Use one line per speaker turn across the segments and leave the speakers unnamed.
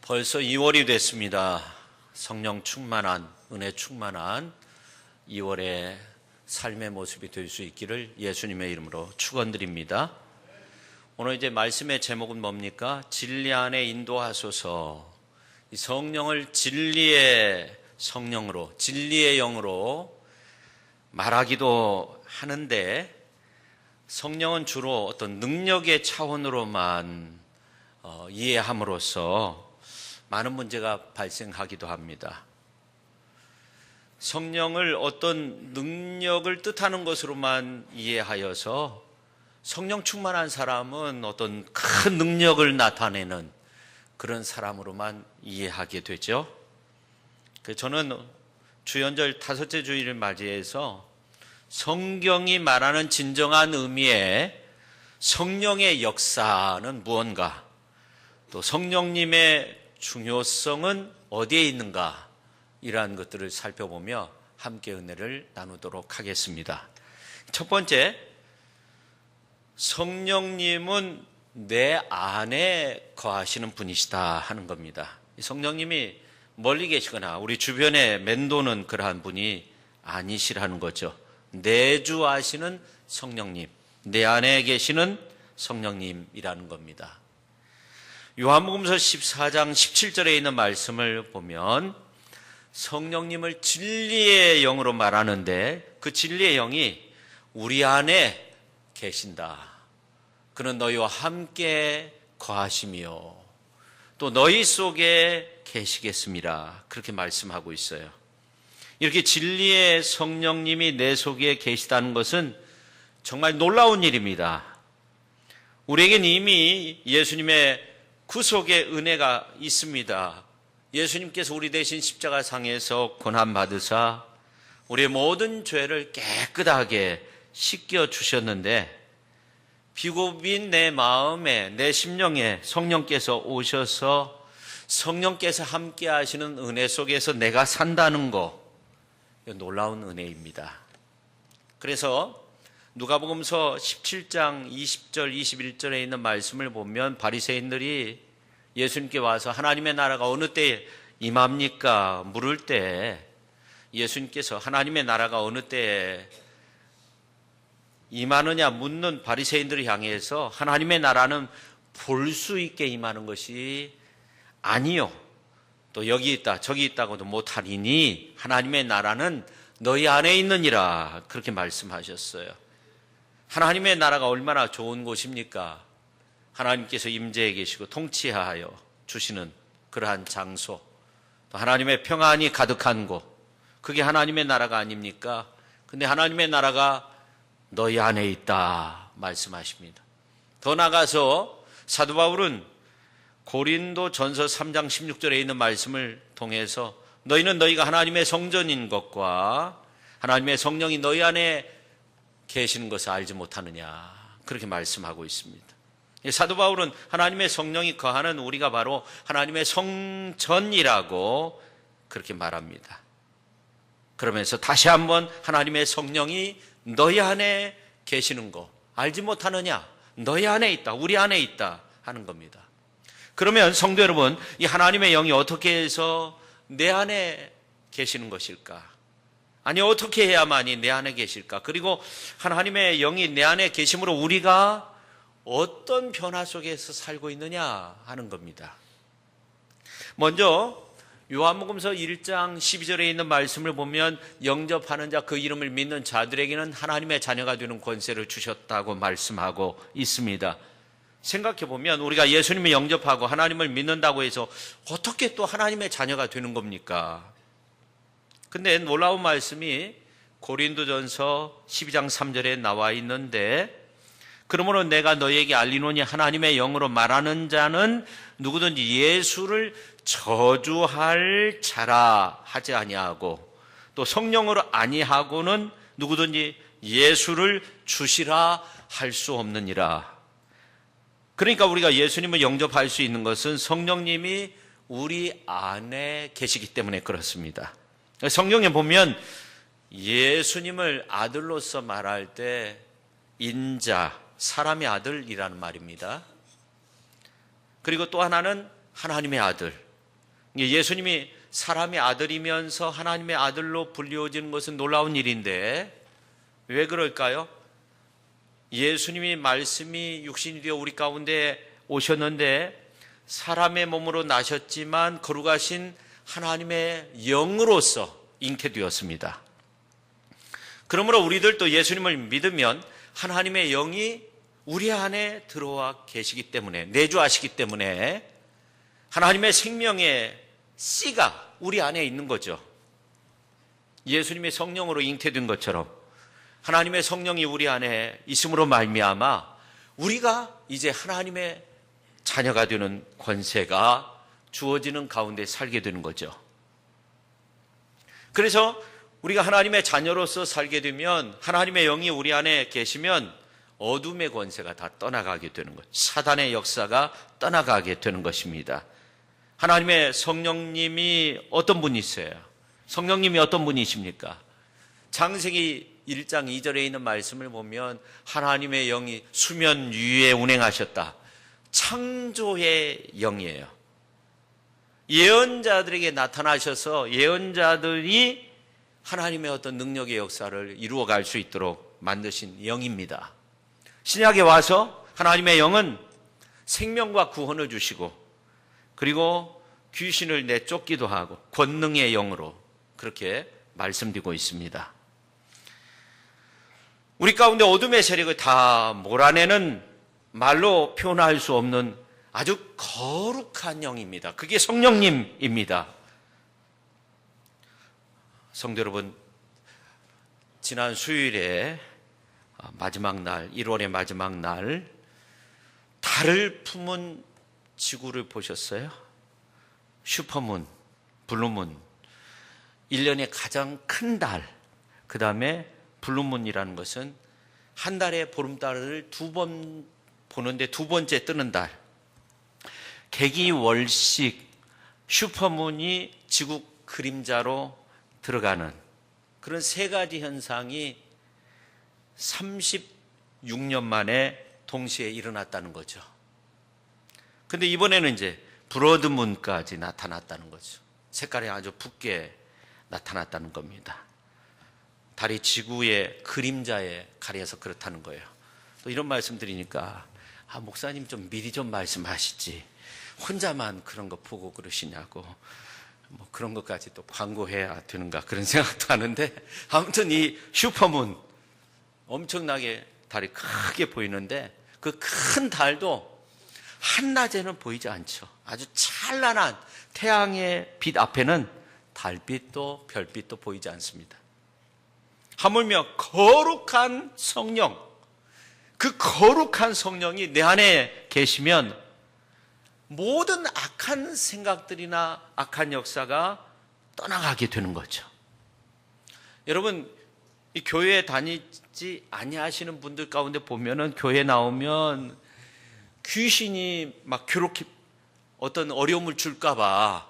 벌써 2월이 됐습니다. 성령 충만한, 은혜 충만한 2월의 삶의 모습이 될 수 있기를 예수님의 이름으로 축원드립니다. 오늘 이제 말씀의 제목은 뭡니까? 진리 안에 인도하소서. 이 성령을 진리의 성령으로, 진리의 영으로 말하기도 하는데, 성령은 주로 어떤 능력의 차원으로만 이해함으로써 많은 문제가 발생하기도 합니다. 성령을 어떤 능력을 뜻하는 것으로만 이해하여서 성령 충만한 사람은 어떤 큰 능력을 나타내는 그런 사람으로만 이해하게 되죠. 저는 주연절 5째 주일을 맞이해서 성경이 말하는 진정한 의미의 성령의 역사는 무언가, 또 성령님의 중요성은 어디에 있는가, 이러한 것들을 살펴보며 함께 은혜를 나누도록 하겠습니다. 첫 번째, 성령님은 내 안에 거하시는 분이시다 하는 겁니다. 성령님이 멀리 계시거나 우리 주변에 맴도는 그러한 분이 아니시라는 거죠. 내주하시는 성령님, 내 안에 계시는 성령님이라는 겁니다. 요한복음서 14장 17절에 있는 말씀을 보면 성령님을 진리의 영으로 말하는데, 그 진리의 영이 우리 안에 계신다. 그는 너희와 함께 거하시며 또 너희 속에 계시겠습니다. 그렇게 말씀하고 있어요. 이렇게 진리의 성령님이 내 속에 계시다는 것은 정말 놀라운 일입니다. 우리에겐 이미 예수님의 구속의 은혜가 있습니다. 예수님께서 우리 대신 십자가상에서 고난받으사 우리의 모든 죄를 깨끗하게 씻겨주셨는데, 비고민 내 마음에, 내 심령에 성령께서 오셔서 성령께서 함께 하시는 은혜 속에서 내가 산다는 거, 놀라운 은혜입니다. 그래서 누가복음서 17장 20절 21절에 있는 말씀을 보면 바리새인들이 예수님께 와서 하나님의 나라가 어느 때에 임합니까? 물을 때 예수님께서 하나님의 나라가 어느 때에 임하느냐 묻는 바리새인들을 향해서 하나님의 나라는 볼 수 있게 임하는 것이 아니요, 또 여기 있다 저기 있다고도 못하리니 하나님의 나라는 너희 안에 있느니라, 그렇게 말씀하셨어요. 하나님의 나라가 얼마나 좋은 곳입니까? 하나님께서 임재해 계시고 통치하여 주시는 그러한 장소, 또 하나님의 평안이 가득한 곳, 그게 하나님의 나라가 아닙니까? 근데 하나님의 나라가 너희 안에 있다 말씀하십니다. 더 나아가서 사도 바울은 고린도 전서 3장 16절에 있는 말씀을 통해서 너희는 너희가 하나님의 성전인 것과 하나님의 성령이 너희 안에 계시는 것을 알지 못하느냐, 그렇게 말씀하고 있습니다. 사도 바울은 하나님의 성령이 거하는 우리가 바로 하나님의 성전이라고 그렇게 말합니다. 그러면서 다시 한번 하나님의 성령이 너희 안에 계시는 거 알지 못하느냐, 너희 안에 있다, 우리 안에 있다 하는 겁니다. 그러면 성도 여러분, 이 하나님의 영이 어떻게 해서 내 안에 계시는 것일까? 아니, 어떻게 해야만이 내 안에 계실까? 그리고 하나님의 영이 내 안에 계심으로 우리가 어떤 변화 속에서 살고 있느냐 하는 겁니다. 먼저 요한복음서 1장 12절에 있는 말씀을 보면 영접하는 자, 그 이름을 믿는 자들에게는 하나님의 자녀가 되는 권세를 주셨다고 말씀하고 있습니다. 생각해보면 우리가 예수님을 영접하고 하나님을 믿는다고 해서 어떻게 또 하나님의 자녀가 되는 겁니까? 근데 놀라운 말씀이 고린도전서 12장 3절에 나와 있는데, 그러므로 내가 너희에게 알리노니 하나님의 영으로 말하는 자는 누구든지 예수를 저주할 자라 하지 아니하고 또 성령으로 아니하고는 누구든지 예수를 주시라 할 수 없느니라. 그러니까 우리가 예수님을 영접할 수 있는 것은 성령님이 우리 안에 계시기 때문에 그렇습니다. 성경에 보면 예수님을 아들로서 말할 때 인자, 사람의 아들이라는 말입니다. 그리고 또 하나는 하나님의 아들, 예수님이 사람의 아들이면서 하나님의 아들로 불리워지는 것은 놀라운 일인데 왜 그럴까요? 예수님이 말씀이 육신이 되어 우리 가운데 오셨는데 사람의 몸으로 나셨지만 거룩하신 하나님의 영으로서 잉태되었습니다. 그러므로 우리들도 예수님을 믿으면 하나님의 영이 우리 안에 들어와 계시기 때문에, 내주하시기 때문에 하나님의 생명의 씨가 우리 안에 있는 거죠. 예수님이 성령으로 잉태된 것처럼 하나님의 성령이 우리 안에 있음으로 말미암아 우리가 이제 하나님의 자녀가 되는 권세가 주어지는 가운데 살게 되는 거죠. 그래서 우리가 하나님의 자녀로서 살게 되면, 하나님의 영이 우리 안에 계시면 어둠의 권세가 다 떠나가게 되는 것, 사단의 역사가 떠나가게 되는 것입니다. 하나님의 성령님이 어떤 분이세요? 성령님이 어떤 분이십니까? 창세기 1장 2절에 있는 말씀을 보면 하나님의 영이 수면 위에 운행하셨다. 창조의 영이에요. 예언자들에게 나타나셔서 예언자들이 하나님의 어떤 능력의 역사를 이루어갈 수 있도록 만드신 영입니다. 신약에 와서 하나님의 영은 생명과 구원을 주시고, 그리고 귀신을 내쫓기도 하고 권능의 영으로 그렇게 말씀드리고 있습니다. 우리 가운데 어둠의 세력을 다 몰아내는 말로 표현할 수 없는 아주 거룩한 영입니다. 그게 성령님입니다. 성도 여러분, 지난 수요일에 마지막 날, 1월의 마지막 날, 달을 품은 지구를 보셨어요? 슈퍼문, 블루문, 1년의 가장 큰 달, 그 다음에 블루문이라는 것은 한 달에 보름달을 2번 보는데 2번째 뜨는 달, 개기월식 슈퍼문이 지구 그림자로 들어가는 그런 세 가지 현상이 36년 만에 동시에 일어났다는 거죠. 근데 이번에는 이제 브러드문까지 나타났다는 거죠. 색깔이 아주 붉게 나타났다는 겁니다. 달이 지구의 그림자에 가려서 그렇다는 거예요. 또 이런 말씀 드리니까 목사님 좀 미리 좀 말씀하시지, 혼자만 그런 거 보고 그러시냐고, 뭐 그런 것까지 또 광고해야 되는가 그런 생각도 하는데, 아무튼 이 슈퍼문 엄청나게 달이 크게 보이는데 그 큰 달도 한낮에는 보이지 않죠. 아주 찬란한 태양의 빛 앞에는 달빛도 별빛도 보이지 않습니다. 하물며 거룩한 성령, 그 거룩한 성령이 내 안에 계시면 모든 악한 생각들이나 악한 역사가 떠나가게 되는 거죠. 여러분, 이 교회에 다니지 아니하시는 분들 가운데 보면은 교회 나오면 귀신이 막 그렇게 어떤 어려움을 줄까봐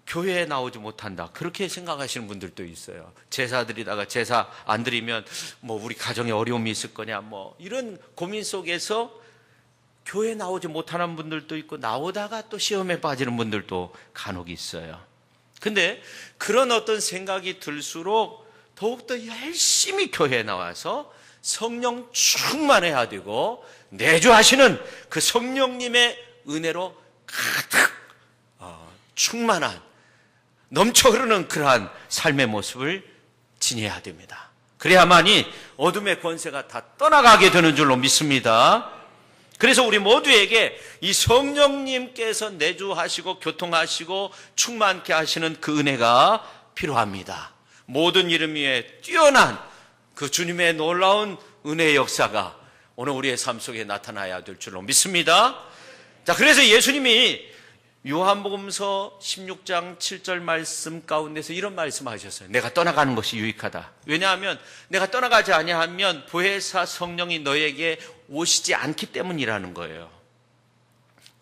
교회에 나오지 못한다, 그렇게 생각하시는 분들도 있어요. 제사 드리다가 제사 안 드리면 뭐 우리 가정에 어려움이 있을 거냐, 뭐 이런 고민 속에서 교회 나오지 못하는 분들도 있고, 나오다가 또 시험에 빠지는 분들도 간혹 있어요. 근데 그런 어떤 생각이 들수록 더욱더 열심히 교회에 나와서 성령 충만해야 되고, 내주하시는 그 성령님의 은혜로 가득 충만한, 넘쳐 흐르는 그러한 삶의 모습을 지녀야 됩니다. 그래야만이 어둠의 권세가 다 떠나가게 되는 줄로 믿습니다. 그래서 우리 모두에게 이 성령님께서 내주하시고 교통하시고 충만케 하시는 그 은혜가 필요합니다. 모든 이름 위에 뛰어난 그 주님의 놀라운 은혜의 역사가 오늘 우리의 삶 속에 나타나야 될 줄로 믿습니다. 자, 그래서 예수님이 요한복음서 16장 7절 말씀 가운데서 이런 말씀하셨어요. 내가 떠나가는 것이 유익하다. 왜냐하면 내가 떠나가지 아니하면 보혜사 성령이 너에게 오시지 않기 때문이라는 거예요.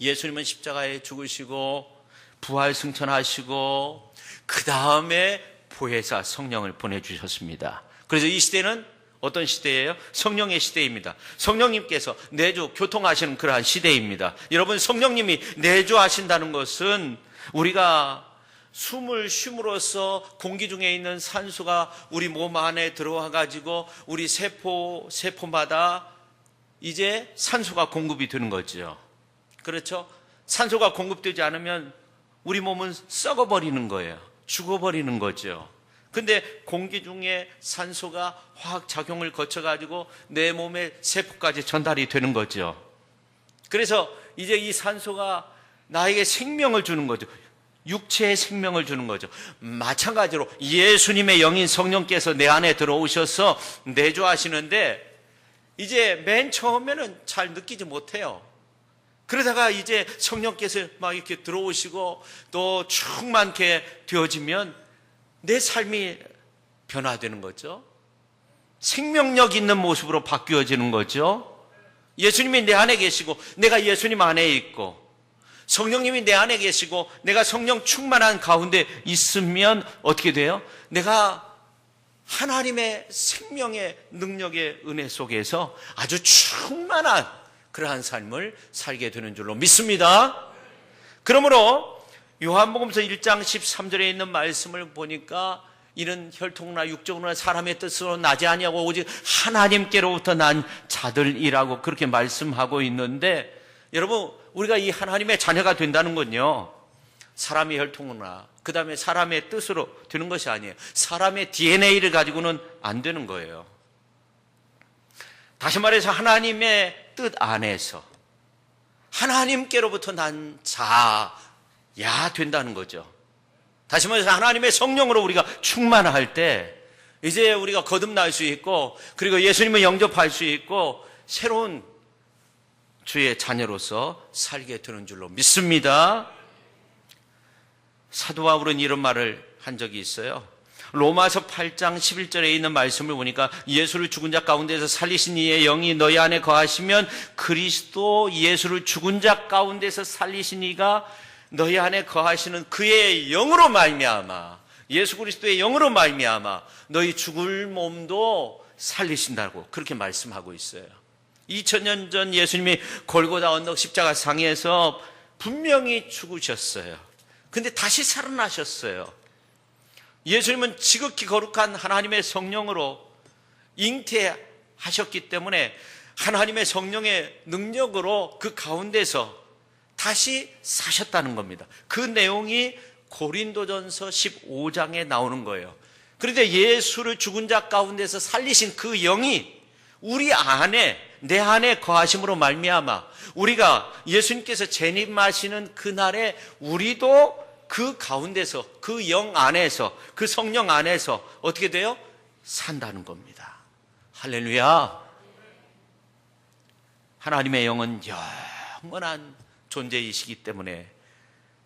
예수님은 십자가에 죽으시고 부활 승천하시고 그 다음에 보혜사 성령을 보내주셨습니다. 그래서 이 시대는 어떤 시대예요? 성령의 시대입니다. 성령님께서 내주 교통하시는 그러한 시대입니다. 여러분, 성령님이 내주하신다는 것은 우리가 숨을 쉼으로써 공기 중에 있는 산소가 우리 몸 안에 들어와 가지고 우리 세포마다 이제 산소가 공급이 되는 거죠. 그렇죠? 산소가 공급되지 않으면 우리 몸은 썩어버리는 거예요. 죽어버리는 거죠. 근데 공기 중에 산소가 화학작용을 거쳐가지고 내 몸의 세포까지 전달이 되는 거죠. 그래서 이제 이 산소가 나에게 생명을 주는 거죠. 육체의 생명을 주는 거죠. 마찬가지로 예수님의 영인 성령께서 내 안에 들어오셔서 내주하시는데 이제 맨 처음에는 잘 느끼지 못해요. 그러다가 이제 성령께서 막 이렇게 들어오시고 또 충만케 되어지면 내 삶이 변화되는 거죠. 생명력 있는 모습으로 바뀌어지는 거죠. 예수님이 내 안에 계시고 내가 예수님 안에 있고 성령님이 내 안에 계시고 내가 성령 충만한 가운데 있으면 어떻게 돼요? 내가 하나님의 생명의 능력의 은혜 속에서 아주 충만한 그러한 삶을 살게 되는 줄로 믿습니다. 그러므로 요한복음서 1장 13절에 있는 말씀을 보니까 이는 혈통이나 육적으로나 사람의 뜻으로 나지 아니하고 오직 하나님께로부터 난 자들이라고 그렇게 말씀하고 있는데, 여러분 우리가 이 하나님의 자녀가 된다는 건요 사람의 혈통이나 그 다음에 사람의 뜻으로 되는 것이 아니에요. 사람의 DNA를 가지고는 안 되는 거예요. 다시 말해서 하나님의 뜻 안에서 하나님께로부터 난 자야 된다는 거죠. 다시 말해서 하나님의 성령으로 우리가 충만할 때 이제 우리가 거듭날 수 있고 그리고 예수님을 영접할 수 있고 새로운 주의 자녀로서 살게 되는 줄로 믿습니다. 사도 바울은 이런 말을 한 적이 있어요. 로마서 8장 11절에 있는 말씀을 보니까 예수를 죽은 자 가운데서 살리신 이의 영이 너희 안에 거하시면 그리스도 예수를 죽은 자 가운데서 살리신 이가 너희 안에 거하시는 그의 영으로 말미암아, 예수 그리스도의 영으로 말미암아 너희 죽을 몸도 살리신다고 그렇게 말씀하고 있어요. 2000년 전 예수님이 골고다 언덕 십자가 상에서 분명히 죽으셨어요. 근데 다시 살아나셨어요. 예수님은 지극히 거룩한 하나님의 성령으로 잉태하셨기 때문에 하나님의 성령의 능력으로 그 가운데서 다시 사셨다는 겁니다. 그 내용이 고린도전서 15장에 나오는 거예요. 그런데 예수를 죽은 자 가운데서 살리신 그 영이 우리 안에, 내 안에 거하심으로 말미암아 우리가 예수님께서 재림하시는 그날에 우리도 그 가운데서, 그 영 안에서, 그 성령 안에서 어떻게 돼요? 산다는 겁니다. 할렐루야. 하나님의 영은 영원한 존재이시기 때문에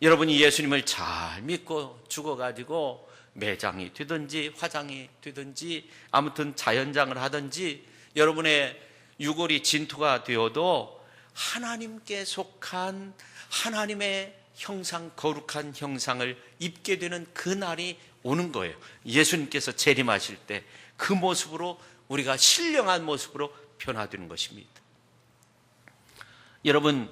여러분이 예수님을 잘 믿고 죽어가지고 매장이 되든지 화장이 되든지 아무튼 자연장을 하든지 여러분의 유골이 진토가 되어도 하나님께 속한 하나님의 형상, 거룩한 형상을 입게 되는 그날이 오는 거예요. 예수님께서 재림하실 때 그 모습으로 우리가 신령한 모습으로 변화되는 것입니다. 여러분,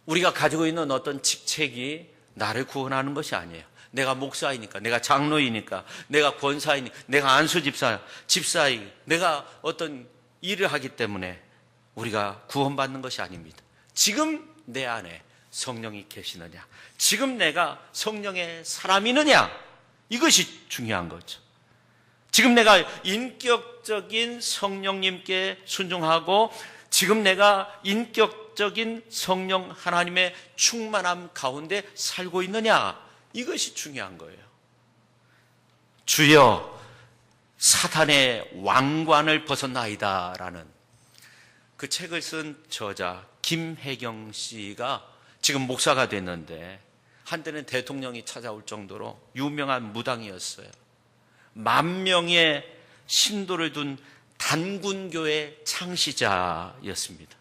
우리가 가지고 있는 어떤 직책이 나를 구원하는 것이 아니에요. 내가 목사이니까, 내가 장로이니까, 내가 권사이니까, 내가 집사이니까, 내가 어떤 일을 하기 때문에 우리가 구원받는 것이 아닙니다. 지금 내 안에 성령이 계시느냐, 지금 내가 성령의 사람이느냐, 이것이 중요한 거죠. 지금 내가 인격적인 성령님께 순종하고 지금 내가 인격적인 성령 하나님의 충만함 가운데 살고 있느냐, 이것이 중요한 거예요. 주여 사탄의 왕관을 벗었나이다 라는 그 책을 쓴 저자 김혜경 씨가 지금 목사가 됐는데 한때는 대통령이 찾아올 정도로 유명한 무당이었어요. 10,000명의 신도를 둔 단군교회 창시자였습니다.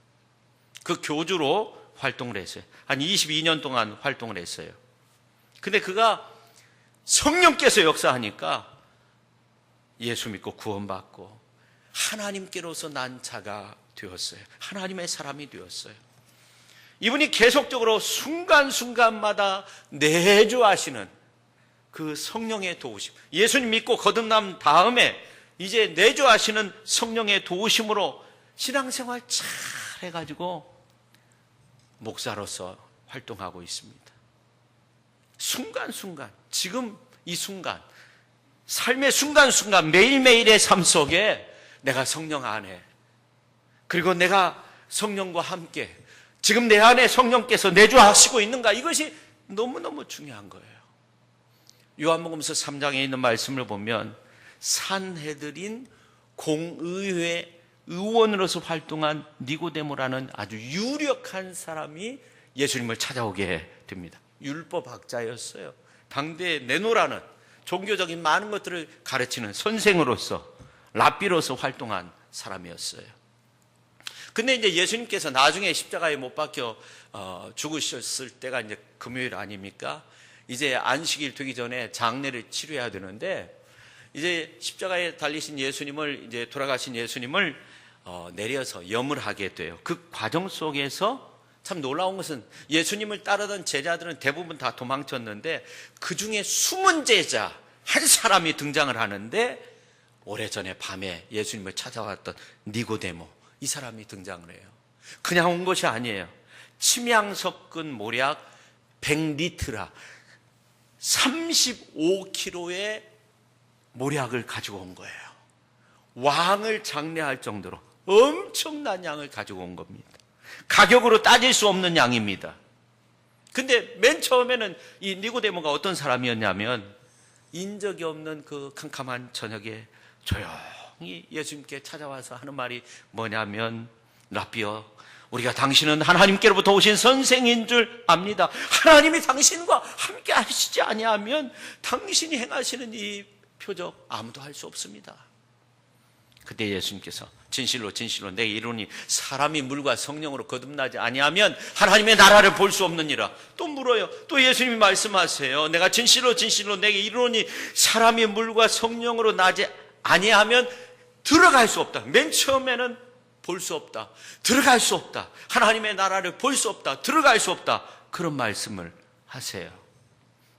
그 교주로 활동을 했어요. 한 22년 동안 활동을 했어요. 근데 그가 성령께서 역사하니까 예수 믿고 구원받고 하나님께로서 난 자가 되었어요. 하나님의 사람이 되었어요. 이분이 계속적으로 순간순간마다 내주하시는 그 성령의 도우심, 예수님 믿고 거듭난 다음에 이제 내주하시는 성령의 도우심으로 신앙생활 잘 해가지고 목사로서 활동하고 있습니다. 순간순간, 지금 이 순간, 삶의 순간순간 매일매일의 삶 속에 내가 성령 안에, 그리고 내가 성령과 함께 지금 내 안에 성령께서 내주하시고 있는가, 이것이 너무너무 중요한 거예요. 요한복음서 3장에 있는 말씀을 보면 산헤드린 공의회 의원으로서 활동한 니고데모라는 아주 유력한 사람이 예수님을 찾아오게 됩니다. 율법학자였어요. 당대에 네노라는 종교적인 많은 것들을 가르치는 선생으로서, 랍비로서 활동한 사람이었어요. 근데 이제 예수님께서 나중에 십자가에 못 박혀 죽으셨을 때가 이제 금요일 아닙니까? 이제 안식일 되기 전에 장례를 치료해야 되는데, 이제 십자가에 달리신 예수님을, 이제 돌아가신 예수님을 내려서 염을 하게 돼요. 그 과정 속에서 참 놀라운 것은 예수님을 따르던 제자들은 대부분 다 도망쳤는데 그 중에 숨은 제자 한 사람이 등장을 하는데, 오래전에 밤에 예수님을 찾아왔던 니고데모, 이 사람이 등장을 해요. 그냥 온 것이 아니에요. 침향 섞은 모략 100리트라 35kg의 모략을 가지고 온 거예요. 왕을 장례할 정도로 엄청난 양을 가지고 온 겁니다. 가격으로 따질 수 없는 양입니다. 근데 맨 처음에는 이 니고데모가 어떤 사람이었냐면, 인적이 없는 그 캄캄한 저녁에 조용히 예수님께 찾아와서 하는 말이 뭐냐면, 랍비여, 우리가 당신은 하나님께로부터 오신 선생인 줄 압니다. 하나님이 당신과 함께 하시지 아니하면 당신이 행하시는 이 표적 아무도 할 수 없습니다. 그때 예수님께서 진실로 진실로 내게 이르노니 사람이 물과 성령으로 거듭나지 아니하면 하나님의 나라를 볼 수 없느니라. 또 물어요. 또 예수님이 말씀하세요. 내가 진실로 진실로 내게 이르노니 사람이 물과 성령으로 나지 아니하면 들어갈 수 없다. 맨 처음에는 볼 수 없다, 들어갈 수 없다, 하나님의 나라를 볼 수 없다, 들어갈 수 없다, 그런 말씀을 하세요.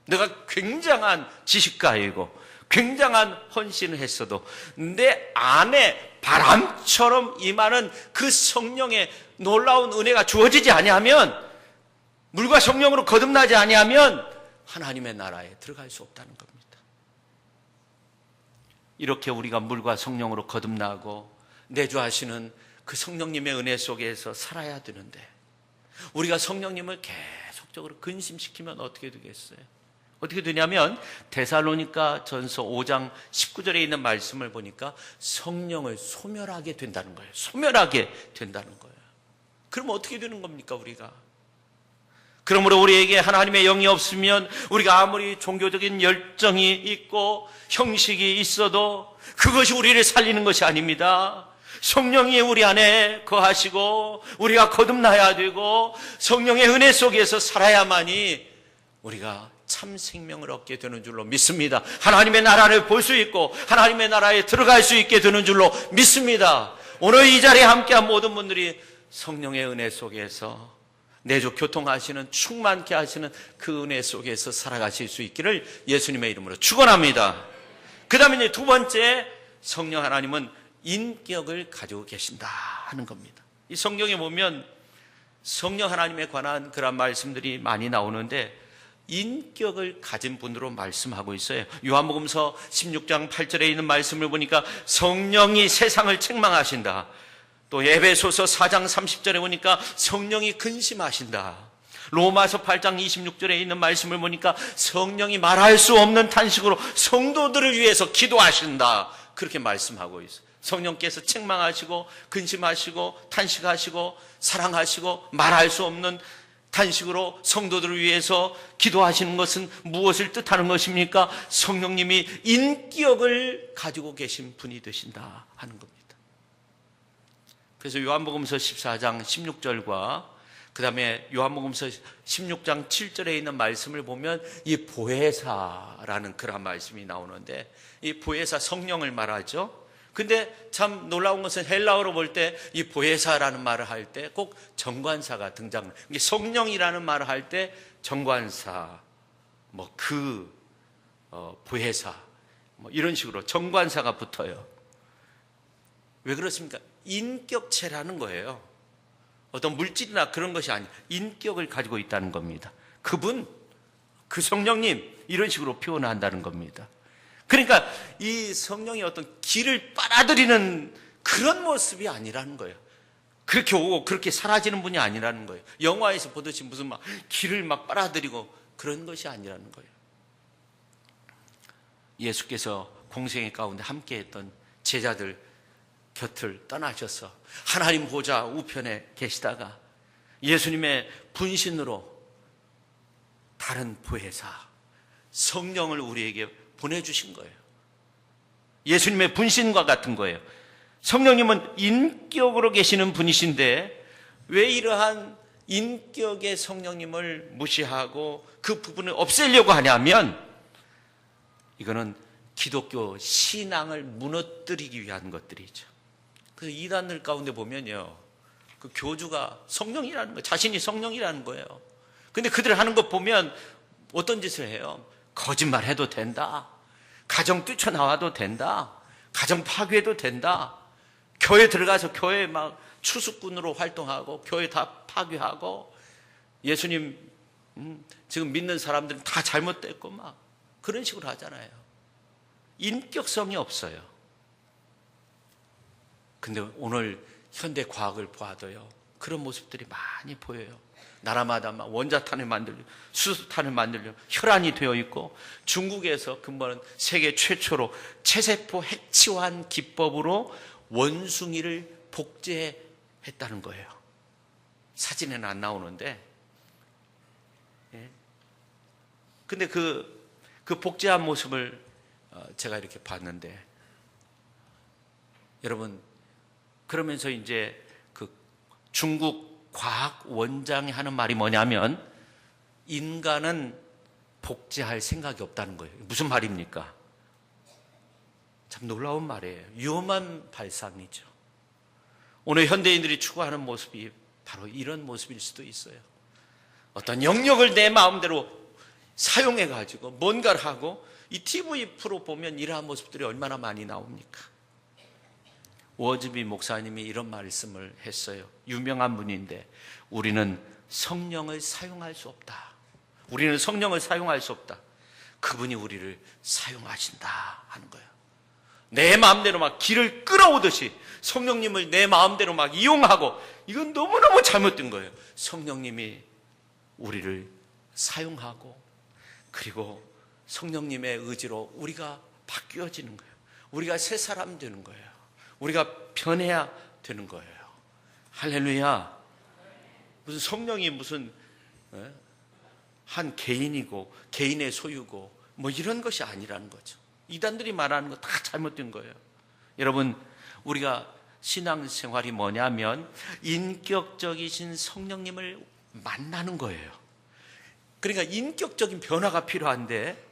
내가 굉장한 지식가이고 굉장한 헌신을 했어도 내 안에 바람처럼 임하는 그 성령의 놀라운 은혜가 주어지지 아니하면, 물과 성령으로 거듭나지 아니하면 하나님의 나라에 들어갈 수 없다는 겁니다. 이렇게 우리가 물과 성령으로 거듭나고 내주하시는 그 성령님의 은혜 속에서 살아야 되는데, 우리가 성령님을 계속적으로 근심시키면 어떻게 되겠어요? 어떻게 되냐면 데살로니가 전서 5장 19절에 있는 말씀을 보니까 성령을 소멸하게 된다는 거예요. 소멸하게 된다는 거예요. 그럼 어떻게 되는 겁니까, 우리가? 그러므로 우리에게 하나님의 영이 없으면 우리가 아무리 종교적인 열정이 있고 형식이 있어도 그것이 우리를 살리는 것이 아닙니다. 성령이 우리 안에 거하시고 우리가 거듭나야 되고 성령의 은혜 속에서 살아야만이 우리가 참 생명을 얻게 되는 줄로 믿습니다. 하나님의 나라를 볼 수 있고 하나님의 나라에 들어갈 수 있게 되는 줄로 믿습니다. 오늘 이 자리에 함께한 모든 분들이 성령의 은혜 속에서 내주 교통하시는, 충만케 하시는 그 은혜 속에서 살아가실 수 있기를 예수님의 이름으로 축원합니다. 그 다음에 이제 두 번째, 성령 하나님은 인격을 가지고 계신다 하는 겁니다. 이 성경에 보면 성령 하나님에 관한 그런 말씀들이 많이 나오는데 인격을 가진 분으로 말씀하고 있어요. 요한복음서 16장 8절에 있는 말씀을 보니까 성령이 세상을 책망하신다. 또 에베소서 4장 30절에 보니까 성령이 근심하신다. 로마서 8장 26절에 있는 말씀을 보니까 성령이 말할 수 없는 탄식으로 성도들을 위해서 기도하신다. 그렇게 말씀하고 있어요. 성령께서 책망하시고 근심하시고 탄식하시고 사랑하시고 말할 수 없는 탄식으로 성도들을 위해서 기도하시는 것은 무엇을 뜻하는 것입니까? 성령님이 인격을 가지고 계신 분이 되신다 하는 겁니다. 그래서 요한복음서 14장 16절과 그 다음에 요한복음서 16장 7절에 있는 말씀을 보면 이 보혜사라는 그런 말씀이 나오는데, 이 보혜사 성령을 말하죠. 근데 참 놀라운 것은 헬라어로 볼 때 이 보혜사라는 말을 할 때 꼭 정관사가 등장해요. 성령이라는 말을 할 때 정관사, 부회사 뭐 이런 식으로 정관사가 붙어요. 왜 그렇습니까? 인격체라는 거예요. 어떤 물질이나 그런 것이 아니에요. 인격을 가지고 있다는 겁니다. 그분, 그 성령님 이런 식으로 표현한다는 겁니다. 그러니까 이 성령이 어떤 길을 빨아들이는 그런 모습이 아니라는 거예요. 그렇게 오고 그렇게 사라지는 분이 아니라는 거예요. 영화에서 보듯이 무슨 막 길을 막 빨아들이고 그런 것이 아니라는 거예요. 예수께서 공생의 가운데 함께했던 제자들 곁을 떠나셔서 하나님 보좌 우편에 계시다가 예수님의 분신으로 다른 보혜사 성령을 우리에게 보내주신 거예요. 예수님의 분신과 같은 거예요. 성령님은 인격으로 계시는 분이신데 왜 이러한 인격의 성령님을 무시하고 그 부분을 없애려고 하냐면 이거는 기독교 신앙을 무너뜨리기 위한 것들이죠. 그래서 이단들 가운데 보면요, 그 교주가 성령이라는 거예요. 자신이 성령이라는 거예요. 근데 그들 하는 것 보면 어떤 짓을 해요? 거짓말 해도 된다. 가정 뛰쳐나와도 된다. 가정 파괴도 된다. 교회 들어가서 교회 막 추수꾼으로 활동하고 교회 다 파괴하고 예수님 지금 믿는 사람들은 다 잘못됐고 막 그런 식으로 하잖아요. 인격성이 없어요. 근데 오늘 현대 과학을 보아도요, 그런 모습들이 많이 보여요. 나라마다 막 원자탄을 만들려, 수소탄을 만들려 혈안이 되어 있고, 중국에서 근본 세계 최초로 체세포 핵치환 기법으로 원숭이를 복제했다는 거예요. 사진에는 안 나오는데, 근데 그 복제한 모습을 제가 이렇게 봤는데, 여러분, 그러면서 이제 그 중국 과학 원장이 하는 말이 뭐냐면 인간은 복제할 생각이 없다는 거예요. 무슨 말입니까? 참 놀라운 말이에요. 위험한 발상이죠. 오늘 현대인들이 추구하는 모습이 바로 이런 모습일 수도 있어요. 어떤 영역을 내 마음대로 사용해가지고 뭔가를 하고, 이 TV 프로 보면 이러한 모습들이 얼마나 많이 나옵니까? 워즈비 목사님이 이런 말씀을 했어요. 유명한 분인데, 우리는 성령을 사용할 수 없다. 우리는 성령을 사용할 수 없다. 그분이 우리를 사용하신다 하는 거예요. 내 마음대로 막 길을 끌어오듯이 성령님을 내 마음대로 막 이용하고, 이건 너무너무 잘못된 거예요. 성령님이 우리를 사용하고, 그리고 성령님의 의지로 우리가 바뀌어지는 거예요. 우리가 새 사람 되는 거예요. 우리가 변해야 되는 거예요. 할렐루야. 무슨 성령이 무슨 한 개인이고 개인의 소유고 뭐 이런 것이 아니라는 거죠. 이단들이 말하는 거 다 잘못된 거예요. 여러분, 우리가 신앙생활이 뭐냐면 인격적이신 성령님을 만나는 거예요. 그러니까 인격적인 변화가 필요한데,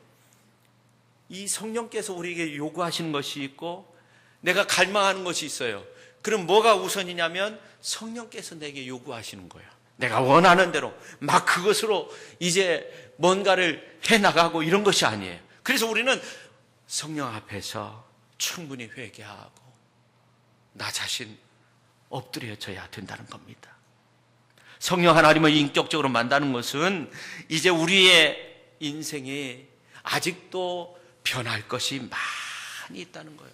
이 성령께서 우리에게 요구하시는 것이 있고 내가 갈망하는 것이 있어요. 그럼 뭐가 우선이냐면 성령께서 내게 요구하시는 거예요. 내가 원하는 대로 막 그것으로 이제 뭔가를 해나가고 이런 것이 아니에요. 그래서 우리는 성령 앞에서 충분히 회개하고 나 자신 엎드려져야 된다는 겁니다. 성령 하나님을 인격적으로 만나는 것은 이제 우리의 인생이 아직도 변할 것이 많이 있다는 거예요.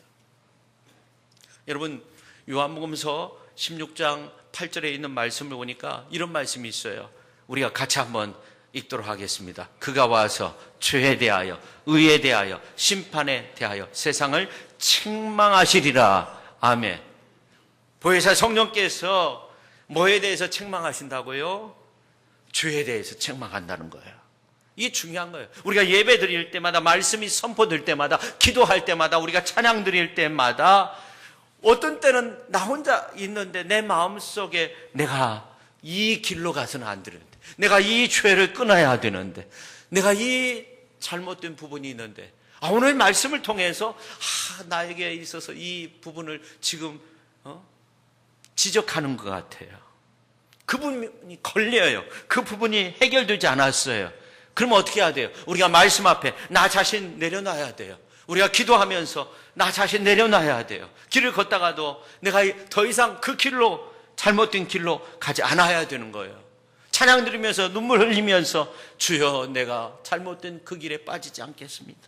여러분, 요한복음서 16장 8절에 있는 말씀을 보니까 이런 말씀이 있어요. 우리가 같이 한번 읽도록 하겠습니다. 그가 와서 죄에 대하여, 의에 대하여, 심판에 대하여 세상을 책망하시리라. 아멘. 보혜사 성령께서 뭐에 대해서 책망하신다고요? 죄에 대해서 책망한다는 거예요. 이게 중요한 거예요. 우리가 예배 드릴 때마다, 말씀이 선포될 때마다, 기도할 때마다, 우리가 찬양 드릴 때마다 어떤 때는 나 혼자 있는데 내 마음속에 내가 이 길로 가서는 안 되는데, 내가 이 죄를 끊어야 되는데, 내가 이 잘못된 부분이 있는데, 오늘 말씀을 통해서 나에게 있어서 이 부분을 지금 지적하는 것 같아요. 그 부분이 걸려요. 그 부분이 해결되지 않았어요. 그럼 어떻게 해야 돼요? 우리가 말씀 앞에 나 자신 내려놔야 돼요. 우리가 기도하면서 나 자신 내려놔야 돼요. 길을 걷다가도 내가 더 이상 그 길로, 잘못된 길로 가지 않아야 되는 거예요. 찬양 들으면서 눈물 흘리면서 주여, 내가 잘못된 그 길에 빠지지 않겠습니다.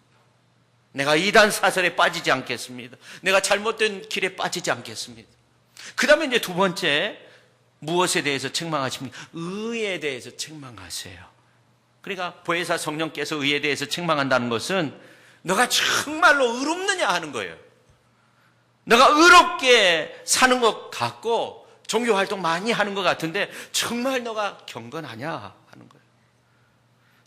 내가 이단 사설에 빠지지 않겠습니다. 내가 잘못된 길에 빠지지 않겠습니다. 그 다음에 이제 두 번째, 무엇에 대해서 책망하십니까? 의에 대해서 책망하세요. 그러니까 보혜사 성령께서 의에 대해서 책망한다는 것은 너가 정말로 의롭느냐 하는 거예요. 너가 의롭게 사는 것 같고 종교활동 많이 하는 것 같은데 정말 너가 경건하냐 하는 거예요.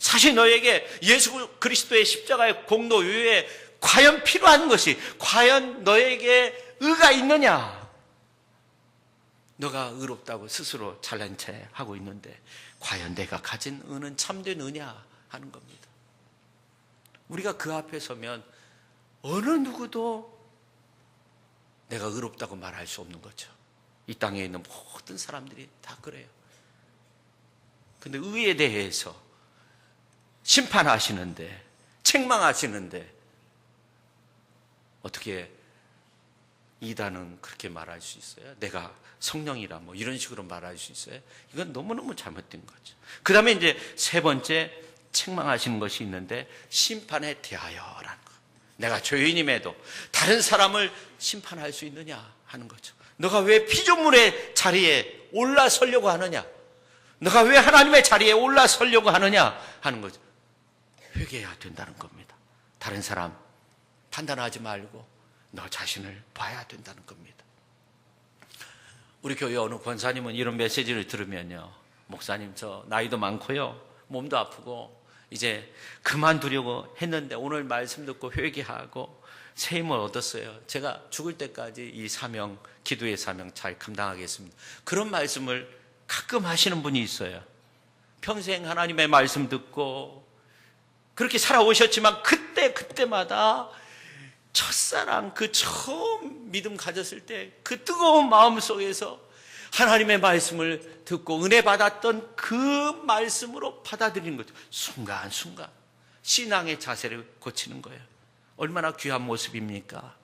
사실 너에게 예수 그리스도의 십자가의 공로 외에 과연 필요한 것이, 과연 너에게 의가 있느냐? 너가 의롭다고 스스로 잘난 체 하고 있는데 과연 내가 가진 의는 참된 의냐 하는 겁니다. 우리가 그 앞에 서면 어느 누구도 내가 의롭다고 말할 수 없는 거죠. 이 땅에 있는 모든 사람들이 다 그래요. 근데 의에 대해서 심판하시는데, 책망하시는데 어떻게 이단은 그렇게 말할 수 있어요? 내가 성령이라 뭐 이런 식으로 말할 수 있어요? 이건 너무너무 잘못된 거죠. 그 다음에 이제 세 번째 책망하시는 것이 있는데, 심판에 대하여라는 거. 내가 죄인임에도 다른 사람을 심판할 수 있느냐 하는 거죠. 너가 왜 피조물의 자리에 올라서려고 하느냐? 너가 왜 하나님의 자리에 올라서려고 하느냐 하는 거죠. 회개해야 된다는 겁니다. 다른 사람 판단하지 말고 너 자신을 봐야 된다는 겁니다. 우리 교회 어느 권사님은 이런 메시지를 들으면요, 목사님 저 나이도 많고요, 몸도 아프고 이제 그만두려고 했는데 오늘 말씀 듣고 회개하고 새 힘을 얻었어요. 제가 죽을 때까지 이 사명, 기도의 사명 잘 감당하겠습니다. 그런 말씀을 가끔 하시는 분이 있어요. 평생 하나님의 말씀 듣고 그렇게 살아오셨지만 그때마다 첫사랑, 그 처음 믿음 가졌을 때 그 뜨거운 마음 속에서 하나님의 말씀을 듣고 은혜 받았던 그 말씀으로 받아들이는 거죠. 순간순간 신앙의 자세를 고치는 거예요. 얼마나 귀한 모습입니까?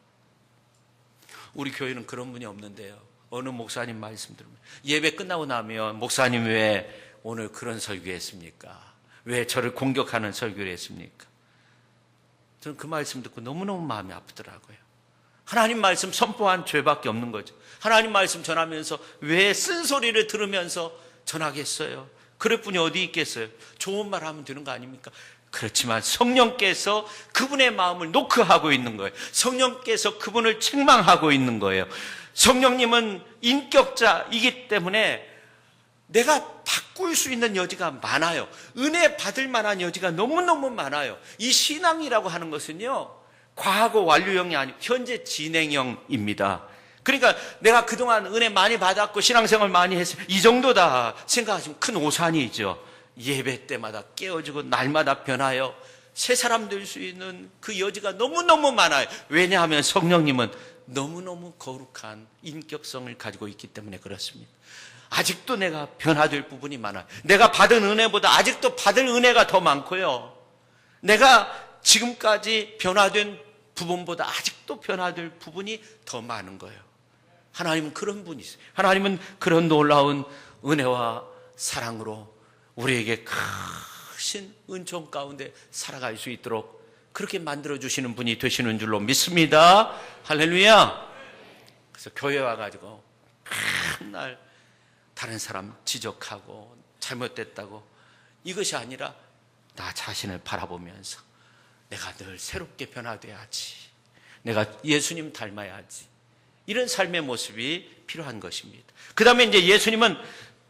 우리 교회는 그런 분이 없는데요, 어느 목사님 말씀 들으면 예배 끝나고 나면 목사님 왜 오늘 그런 설교했습니까? 왜 저를 공격하는 설교를 했습니까? 저는 그 말씀 듣고 너무너무 마음이 아프더라고요. 하나님 말씀 선포한 죄밖에 없는 거죠. 하나님 말씀 전하면서 왜 쓴소리를 들으면서 전하겠어요? 그럴 분이 어디 있겠어요? 좋은 말 하면 되는 거 아닙니까? 그렇지만 성령께서 그분의 마음을 노크하고 있는 거예요. 성령께서 그분을 책망하고 있는 거예요. 성령님은 인격자이기 때문에 내가 바꿀 수 있는 여지가 많아요. 은혜 받을 만한 여지가 너무너무 많아요. 이 신앙이라고 하는 것은요, 과거 완료형이 아니고 현재 진행형입니다. 그러니까 내가 그동안 은혜 많이 받았고 신앙생활 많이 했어요, 이 정도다 생각하시면 큰 오산이죠. 예배 때마다 깨어지고 날마다 변하여 새 사람 될 수 있는 그 여지가 너무너무 많아요. 왜냐하면 성령님은 너무너무 거룩한 인격성을 가지고 있기 때문에 그렇습니다. 아직도 내가 변화될 부분이 많아요. 내가 받은 은혜보다 아직도 받을 은혜가 더 많고요, 내가 지금까지 변화된 부분보다 아직도 변화될 부분이 더 많은 거예요. 하나님은 그런 분이세요. 하나님은 그런 놀라운 은혜와 사랑으로 우리에게 크신 은총 가운데 살아갈 수 있도록 그렇게 만들어주시는 분이 되시는 줄로 믿습니다. 할렐루야. 그래서 교회 와가지고 맨날 다른 사람 지적하고 잘못됐다고, 이것이 아니라 나 자신을 바라보면서 내가 늘 새롭게 변화돼야지, 내가 예수님 닮아야지, 이런 삶의 모습이 필요한 것입니다. 그 다음에 이제 예수님은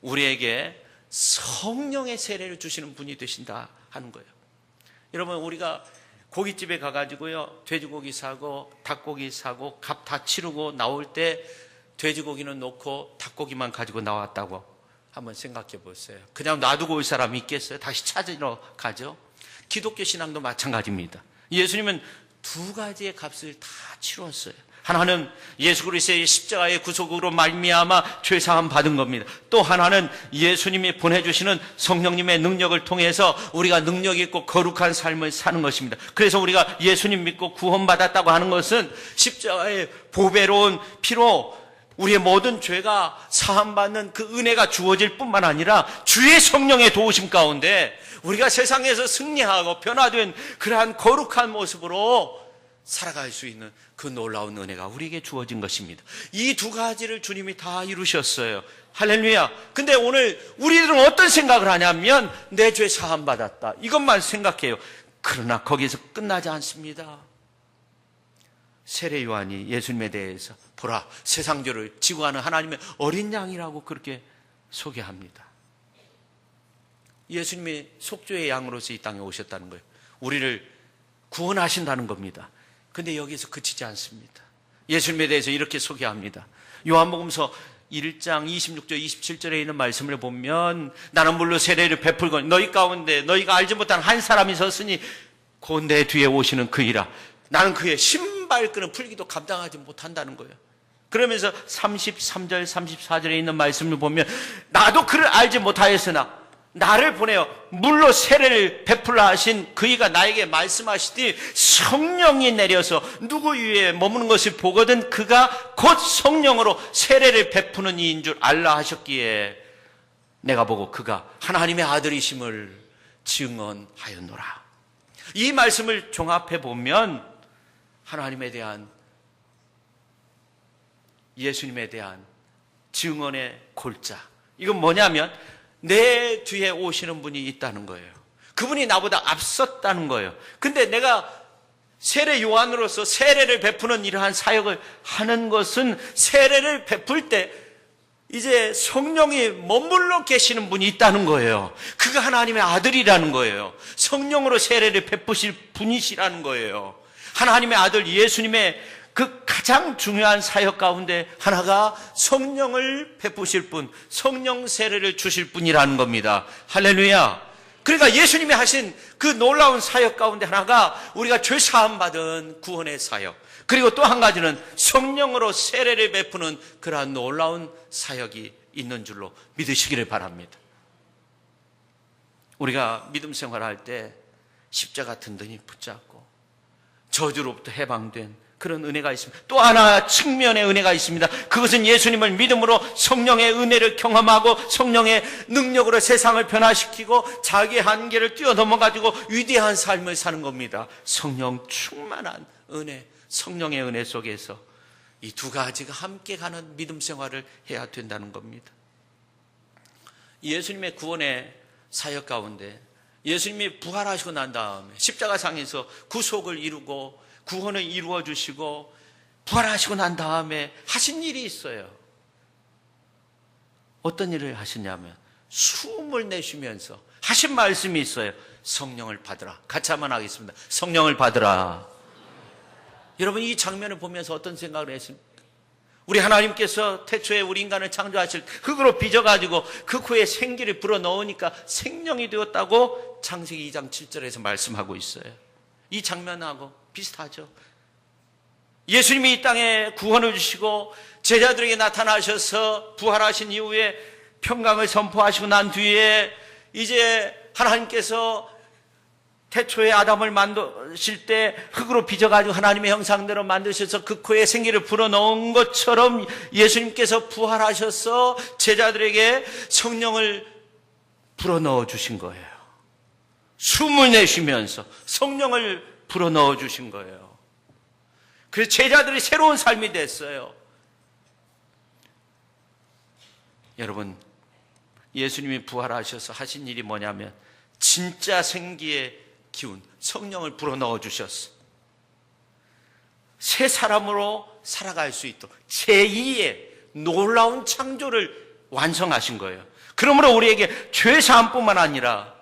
우리에게 성령의 세례를 주시는 분이 되신다 하는 거예요. 여러분, 우리가 고깃집에 가가지고요, 돼지고기 사고 닭고기 사고 값 다 치르고 나올 때 돼지고기는 놓고 닭고기만 가지고 나왔다고 한번 생각해 보세요. 그냥 놔두고 올 사람이 있겠어요? 다시 찾으러 가죠. 기독교 신앙도 마찬가지입니다. 예수님은 두 가지의 값을 다 치렀어요. 하나는 예수 그리스도의 십자가의 구속으로 말미암아 죄 사함 받은 겁니다. 또 하나는 예수님이 보내주시는 성령님의 능력을 통해서 우리가 능력 있고 거룩한 삶을 사는 것입니다. 그래서 우리가 예수님 믿고 구원받았다고 하는 것은 십자가의 보배로운 피로 우리의 모든 죄가 사함받는 그 은혜가 주어질 뿐만 아니라 주의 성령의 도우심 가운데 우리가 세상에서 승리하고 변화된 그러한 거룩한 모습으로 살아갈 수 있는 그 놀라운 은혜가 우리에게 주어진 것입니다. 이 두 가지를 주님이 다 이루셨어요. 할렐루야. 근데 오늘 우리들은 어떤 생각을 하냐면 내 죄 사함 받았다, 이것만 생각해요. 그러나 거기서 끝나지 않습니다. 세례 요한이 예수님에 대해서 보라, 세상 죄를 지고 가는 하나님의 어린 양이라고 그렇게 소개합니다. 예수님이 속죄의 양으로서 이 땅에 오셨다는 거예요. 우리를 구원하신다는 겁니다. 근데 여기서 그치지 않습니다. 예수님에 대해서 이렇게 소개합니다. 요한복음서 1장 26절 27절에 있는 말씀을 보면 나는 물로 세례를 베풀고 너희 가운데 너희가 알지 못한 한 사람이 섰으니 곧 내 뒤에 오시는 그이라. 나는 그의 신발끈을 풀기도 감당하지 못한다는 거예요. 그러면서 33절 34절에 있는 말씀을 보면 나도 그를 알지 못하였으나 나를 보내어 물로 세례를 베풀라 하신 그이가 나에게 말씀하시되 성령이 내려서 누구 위에 머무는 것을 보거든 그가 곧 성령으로 세례를 베푸는 이인 줄 알라 하셨기에 내가 보고 그가 하나님의 아들이심을 증언하였노라. 이 말씀을 종합해 보면 하나님에 대한, 예수님에 대한 증언의 골자, 이건 뭐냐면 내 뒤에 오시는 분이 있다는 거예요. 그분이 나보다 앞섰다는 거예요. 근데 내가 세례 요한으로서 세례를 베푸는 이러한 사역을 하는 것은 세례를 베풀 때 이제 성령이 머물러 계시는 분이 있다는 거예요. 그가 하나님의 아들이라는 거예요. 성령으로 세례를 베푸실 분이시라는 거예요. 하나님의 아들 예수님의 그 가장 중요한 사역 가운데 하나가 성령을 베푸실 분, 성령 세례를 주실 분이라는 겁니다. 할렐루야. 그러니까 예수님이 하신 그 놀라운 사역 가운데 하나가 우리가 죄 사함 받은 구원의 사역, 그리고 또 한 가지는 성령으로 세례를 베푸는 그러한 놀라운 사역이 있는 줄로 믿으시기를 바랍니다. 우리가 믿음 생활할 때 십자가 든든히 붙잡고 저주로부터 해방된 그런 은혜가 있습니다. 또 하나 측면의 은혜가 있습니다. 그것은 예수님을 믿음으로 성령의 은혜를 경험하고 성령의 능력으로 세상을 변화시키고 자기의 한계를 뛰어넘어가지고 위대한 삶을 사는 겁니다. 성령 충만한 은혜, 성령의 은혜 속에서 이 두 가지가 함께 가는 믿음 생활을 해야 된다는 겁니다. 예수님의 구원의 사역 가운데 예수님이 부활하시고 난 다음에 십자가상에서 구속을 이루고 구원을 이루어 주시고 부활하시고 난 다음에 하신 일이 있어요. 어떤 일을 하시냐면 숨을 내쉬면서 하신 말씀이 있어요. 성령을 받으라. 같이 한번 하겠습니다. 성령을 받으라. 여러분, 이 장면을 보면서 어떤 생각을 했습니까? 우리 하나님께서 태초에 우리 인간을 창조하실 흙으로 빚어가지고 그 코에 생기를 불어넣으니까 생명이 되었다고 창세기 2장 7절에서 말씀하고 있어요. 이 장면하고 비슷하죠. 예수님이 이 땅에 구원을 주시고 제자들에게 나타나셔서 부활하신 이후에 평강을 선포하시고 난 뒤에 이제 하나님께서 태초에 아담을 만드실 때 흙으로 빚어가지고 하나님의 형상대로 만드셔서 그 코에 생기를 불어넣은 것처럼 예수님께서 부활하셔서 제자들에게 성령을 불어넣어 주신 거예요. 숨을 내쉬면서 성령을 불어넣어 주신 거예요. 그래서 제자들이 새로운 삶이 됐어요. 여러분, 예수님이 부활하셔서 하신 일이 뭐냐면 진짜 생기의 기운, 성령을 불어넣어 주셨어. 새 사람으로 살아갈 수 있도록 제2의 놀라운 창조를 완성하신 거예요. 그러므로 우리에게 죄 사함뿐만 아니라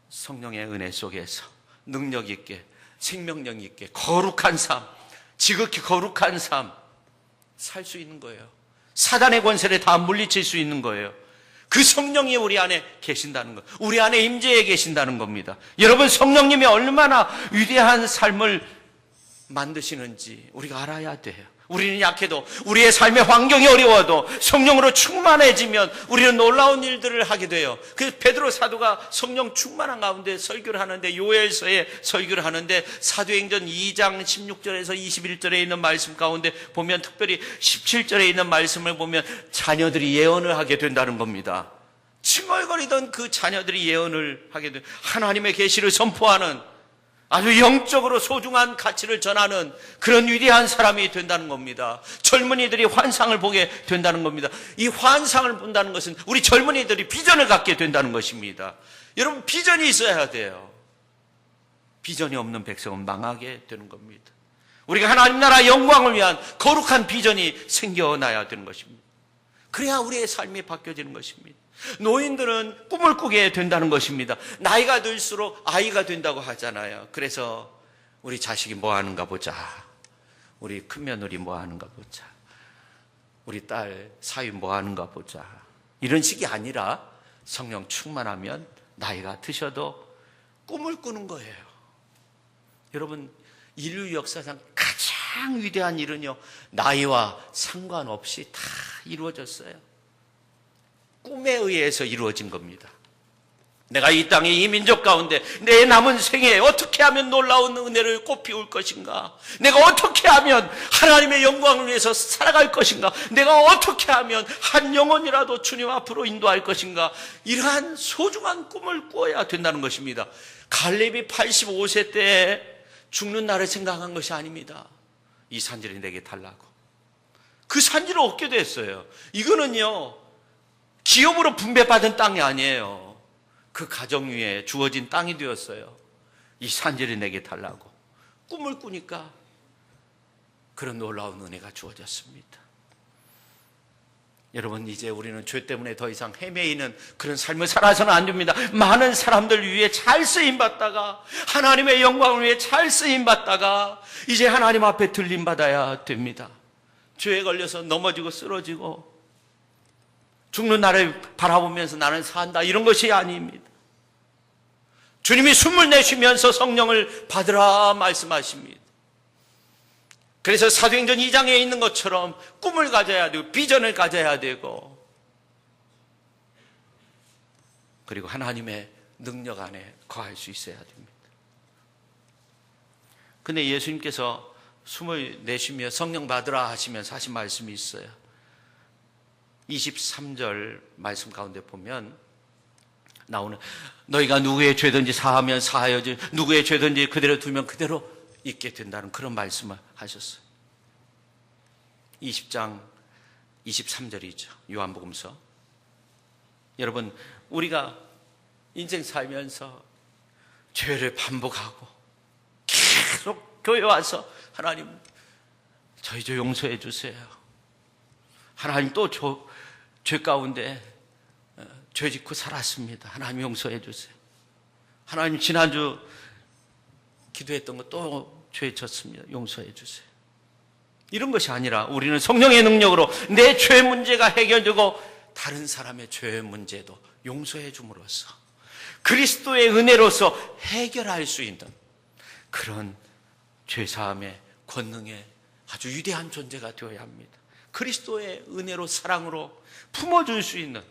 성령의 은혜 속에서 능력 있게, 생명력 있게, 거룩한 삶, 지극히 거룩한 삶 살 수 있는 거예요. 사단의 권세를 다 물리칠 수 있는 거예요. 그 성령이 우리 안에 계신다는 것, 우리 안에 임재해 계신다는 겁니다. 여러분, 성령님이 얼마나 위대한 삶을 만드시는지 우리가 알아야 돼요. 우리는 약해도, 우리의 삶의 환경이 어려워도 성령으로 충만해지면 우리는 놀라운 일들을 하게 돼요. 그 베드로 사도가 성령 충만한 가운데 설교를 하는데, 요엘서에 설교를 하는데, 사도행전 2장 16절에서 21절에 있는 말씀 가운데 보면, 특별히 17절에 있는 말씀을 보면 자녀들이 예언을 하게 된다는 겁니다. 칭얼거리던 그 자녀들이 예언을 하게 돼, 하나님의 계시를 선포하는, 아주 영적으로 소중한 가치를 전하는 그런 위대한 사람이 된다는 겁니다. 젊은이들이 환상을 보게 된다는 겁니다. 이 환상을 본다는 것은 우리 젊은이들이 비전을 갖게 된다는 것입니다. 여러분, 비전이 있어야 돼요. 비전이 없는 백성은 망하게 되는 겁니다. 우리가 하나님 나라 영광을 위한 거룩한 비전이 생겨나야 되는 것입니다. 그래야 우리의 삶이 바뀌어지는 것입니다. 노인들은 꿈을 꾸게 된다는 것입니다. 나이가 들수록 아이가 된다고 하잖아요. 그래서 우리 자식이 뭐 하는가 보자, 우리 큰며느리 뭐 하는가 보자, 우리 딸 사위 뭐 하는가 보자, 이런 식이 아니라 성령 충만하면 나이가 드셔도 꿈을 꾸는 거예요. 여러분, 인류 역사상 가장 위대한 일은요, 나이와 상관없이 다 이루어졌어요. 꿈에 의해서 이루어진 겁니다. 내가 이 땅에, 이 민족 가운데 내 남은 생에 어떻게 하면 놀라운 은혜를 꽃피울 것인가, 내가 어떻게 하면 하나님의 영광을 위해서 살아갈 것인가, 내가 어떻게 하면 한 영혼이라도 주님 앞으로 인도할 것인가, 이러한 소중한 꿈을 꾸어야 된다는 것입니다. 갈렙이 85세 때 죽는 날을 생각한 것이 아닙니다. 이 산지를 내게 달라고. 그 산지를 얻게 됐어요. 이거는요, 기업으로 분배받은 땅이 아니에요. 그 가정 위에 주어진 땅이 되었어요. 이 산지를 내게 달라고 꿈을 꾸니까 그런 놀라운 은혜가 주어졌습니다. 여러분, 이제 우리는 죄 때문에 더 이상 헤매이는 그런 삶을 살아서는 안 됩니다. 많은 사람들 위해 잘 쓰임받다가, 하나님의 영광을 위해 잘 쓰임받다가 이제 하나님 앞에 들림받아야 됩니다. 죄에 걸려서 넘어지고 쓰러지고 죽는 날을 바라보면서 나는 산다, 이런 것이 아닙니다. 주님이 숨을 내쉬면서 성령을 받으라 말씀하십니다. 그래서 사도행전 2장에 있는 것처럼 꿈을 가져야 되고 비전을 가져야 되고, 그리고 하나님의 능력 안에 거할 수 있어야 됩니다. 근데 예수님께서 숨을 내쉬며 성령 받으라 하시면서 하신 말씀이 있어요. 23절 말씀 가운데 보면 나오는, 너희가 누구의 죄든지 사하면 사하여지, 누구의 죄든지 그대로 두면 그대로 있게 된다는 그런 말씀을 하셨어요. 20장 23절이죠. 요한복음서. 여러분, 우리가 인생 살면서 죄를 반복하고 계속 교회 와서 하나님 저희 죄 용서해 주세요, 하나님 또 죄 가운데 죄 짓고 살았습니다, 하나님 용서해 주세요, 하나님 지난주 기도했던 거 또 죄 졌습니다, 용서해 주세요, 이런 것이 아니라 우리는 성령의 능력으로 내 죄 문제가 해결되고 다른 사람의 죄 문제도 용서해 줌으로써 그리스도의 은혜로서 해결할 수 있는 그런 죄사함의 권능의 아주 위대한 존재가 되어야 합니다. 그리스도의 은혜로, 사랑으로 품어줄 수 있는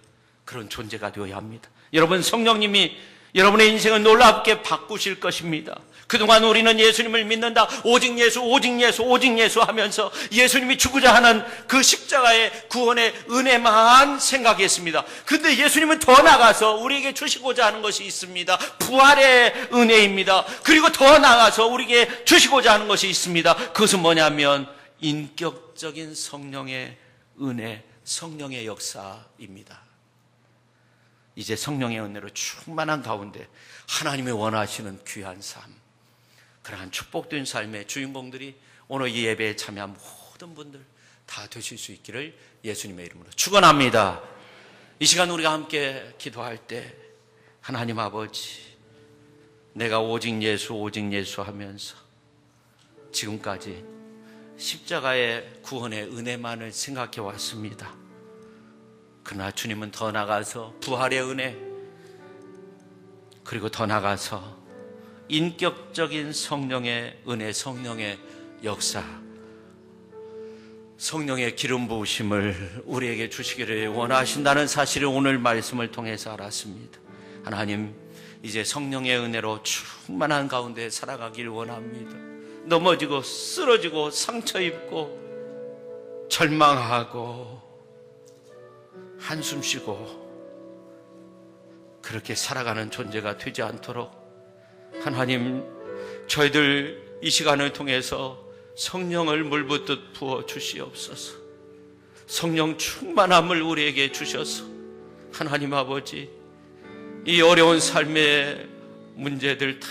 그런 존재가 되어야 합니다. 여러분, 성령님이 여러분의 인생을 놀랍게 바꾸실 것입니다. 그동안 우리는 예수님을 믿는다, 오직 예수, 오직 예수, 오직 예수 하면서 예수님이 주고자 하는 그 십자가의 구원의 은혜만 생각했습니다. 그런데 예수님은 더 나아가서 우리에게 주시고자 하는 것이 있습니다. 부활의 은혜입니다. 그리고 더 나아가서 우리에게 주시고자 하는 것이 있습니다. 그것은 뭐냐면 인격적인 성령의 은혜, 성령의 역사입니다. 이제 성령의 은혜로 충만한 가운데 하나님이 원하시는 귀한 삶, 그러한 축복된 삶의 주인공들이 오늘 이 예배에 참여한 모든 분들 다 되실 수 있기를 예수님의 이름으로 축원합니다. 이 시간 우리가 함께 기도할 때 하나님 아버지, 내가 오직 예수, 오직 예수 하면서 지금까지 십자가의 구원의 은혜만을 생각해 왔습니다. 그러나 주님은 더 나가서 부활의 은혜, 그리고 더 나가서 인격적인 성령의 은혜, 성령의 역사, 성령의 기름 부으심을 우리에게 주시기를 원하신다는 사실을 오늘 말씀을 통해서 알았습니다. 하나님, 이제 성령의 은혜로 충만한 가운데 살아가기를 원합니다. 넘어지고 쓰러지고 상처 입고 절망하고 한숨 쉬고 그렇게 살아가는 존재가 되지 않도록 하나님, 저희들 이 시간을 통해서 성령을 물붓듯 부어 주시옵소서. 성령 충만함을 우리에게 주셔서 하나님 아버지, 이 어려운 삶의 문제들 다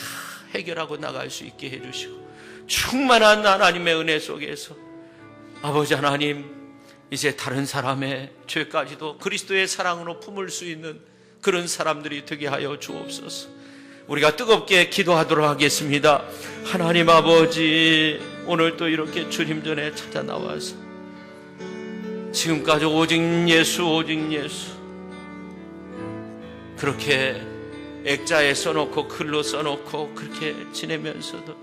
해결하고 나갈 수 있게 해주시고, 충만한 하나님의 은혜 속에서 아버지 하나님, 이제 다른 사람의 죄까지도 그리스도의 사랑으로 품을 수 있는 그런 사람들이 되게 하여 주옵소서. 우리가 뜨겁게 기도하도록 하겠습니다. 하나님 아버지, 오늘 또 이렇게 주님 전에 찾아 나와서 지금까지 오직 예수 오직 예수 그렇게 액자에 써놓고 글로 써놓고 그렇게 지내면서도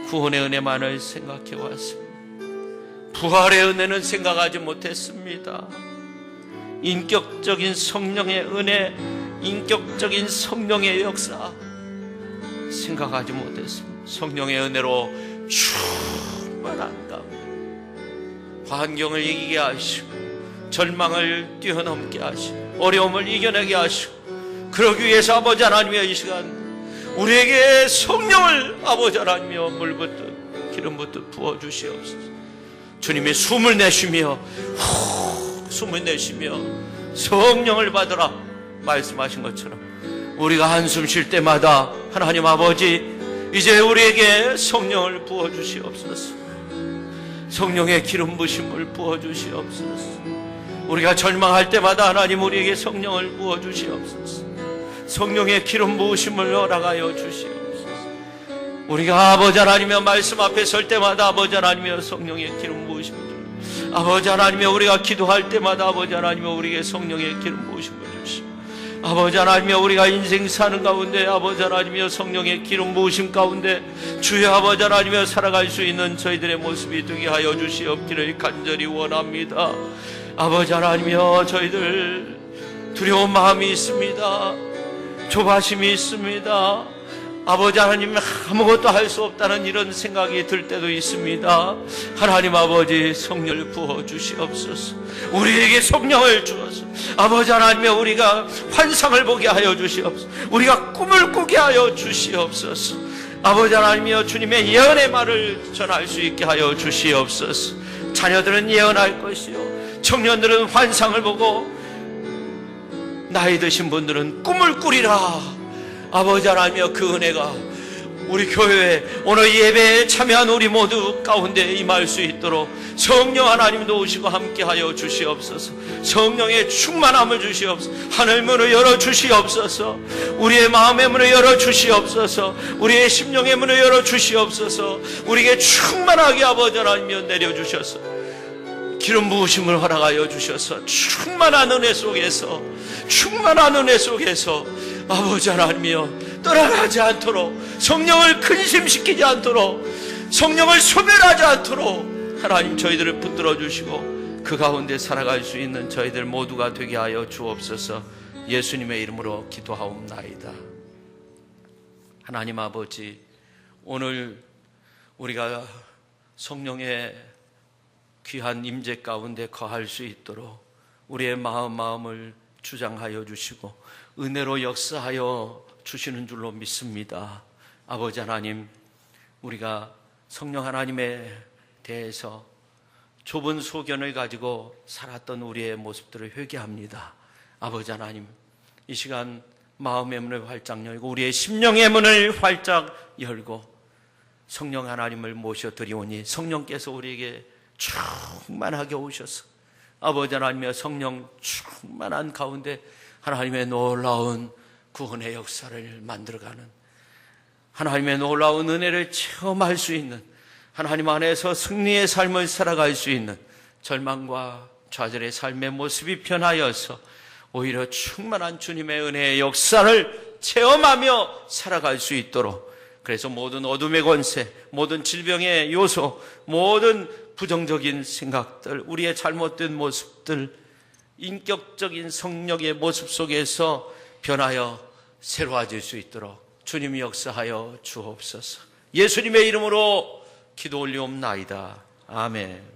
구원의 은혜만을 생각해 왔습니다. 부활의 은혜는 생각하지 못했습니다. 인격적인 성령의 은혜, 인격적인 성령의 역사 생각하지 못했습니다. 성령의 은혜로 충만한 가운데 환경을 이기게 하시고 절망을 뛰어넘게 하시고 어려움을 이겨내게 하시고, 그러기 위해서 아버지 하나님의 이 시간 우리에게 성령을 아버지 하나님이여 물붓듯 기름 붓듯 부어주시옵소서. 주님이 숨을 내쉬며 숨을 내쉬며 성령을 받으라 말씀하신 것처럼 우리가 한숨 쉴 때마다 하나님 아버지, 이제 우리에게 성령을 부어주시옵소서. 성령의 기름 부심을 부어주시옵소서. 우리가 절망할 때마다 하나님 우리에게 성령을 부어주시옵소서. 성령의 기름 부으심을 허락하여 주시옵소서. 우리가 아버지 하나님의 말씀 앞에 설 때마다 아버지 하나님의 성령의 기름 부으심을 주시옵소서. 아버지 하나님의 우리가 기도할 때마다 아버지 하나님의 우리에게 성령의 기름 부으심을 주시옵소서. 아버지 하나님이여, 우리가 인생 사는 가운데 아버지 하나님이여 성령의 기름 부으심 가운데 주여 아버지 하나님이여 살아갈 수 있는 저희들의 모습이 되게 하여 주시옵기를 간절히 원합니다. 아버지 하나님이여, 저희들 두려운 마음이 있습니다. 조바심이 있습니다. 아버지 하나님, 아무것도 할 수 없다는 이런 생각이 들 때도 있습니다. 하나님 아버지, 성령을 부어 주시옵소서. 우리에게 성령을 주어서 아버지 하나님의 우리가 환상을 보게 하여 주시옵소서. 우리가 꿈을 꾸게 하여 주시옵소서. 아버지 하나님이여, 주님의 예언의 말을 전할 수 있게 하여 주시옵소서. 자녀들은 예언할 것이요, 청년들은 환상을 보고, 나이 드신 분들은 꿈을 꾸리라. 아버지 하나님이여, 그 은혜가 우리 교회에 오늘 예배에 참여한 우리 모두 가운데 임할 수 있도록 성령 하나님도 오시고 함께하여 주시옵소서. 성령의 충만함을 주시옵소서. 하늘 문을 열어 주시옵소서. 우리의 마음의 문을 열어 주시옵소서. 우리의 심령의 문을 열어 주시옵소서. 우리에게 충만하게 아버지 하나님이여 내려주셔서 기름 부으심을 허락하여 주셔서 충만한 은혜 속에서 아버지 하나님이여 떠나가지 않도록, 성령을 근심시키지 않도록, 성령을 소멸하지 않도록 하나님 저희들을 붙들어 주시고 그 가운데 살아갈 수 있는 저희들 모두가 되게 하여 주옵소서. 예수님의 이름으로 기도하옵나이다. 하나님 아버지, 오늘 우리가 성령의 귀한 임재 가운데 거할 수 있도록 우리의 마음을 주장하여 주시고 은혜로 역사하여 주시는 줄로 믿습니다. 아버지 하나님, 우리가 성령 하나님에 대해서 좁은 소견을 가지고 살았던 우리의 모습들을 회개합니다. 아버지 하나님, 이 시간 마음의 문을 활짝 열고 우리의 심령의 문을 활짝 열고 성령 하나님을 모셔드리오니 성령께서 우리에게 충만하게 오셔서 아버지 하나님의 성령 충만한 가운데 하나님의 놀라운 구원의 역사를 만들어가는, 하나님의 놀라운 은혜를 체험할 수 있는, 하나님 안에서 승리의 삶을 살아갈 수 있는 절망과 좌절의 삶의 모습이 변하여서 오히려 충만한 주님의 은혜의 역사를 체험하며 살아갈 수 있도록 그래서 모든 어둠의 권세, 모든 질병의 요소, 모든 부정적인 생각들, 우리의 잘못된 모습들, 인격적인 성령의 모습 속에서 변하여 새로워질 수 있도록 주님이 역사하여 주옵소서. 예수님의 이름으로 기도 올리옵나이다. 아멘.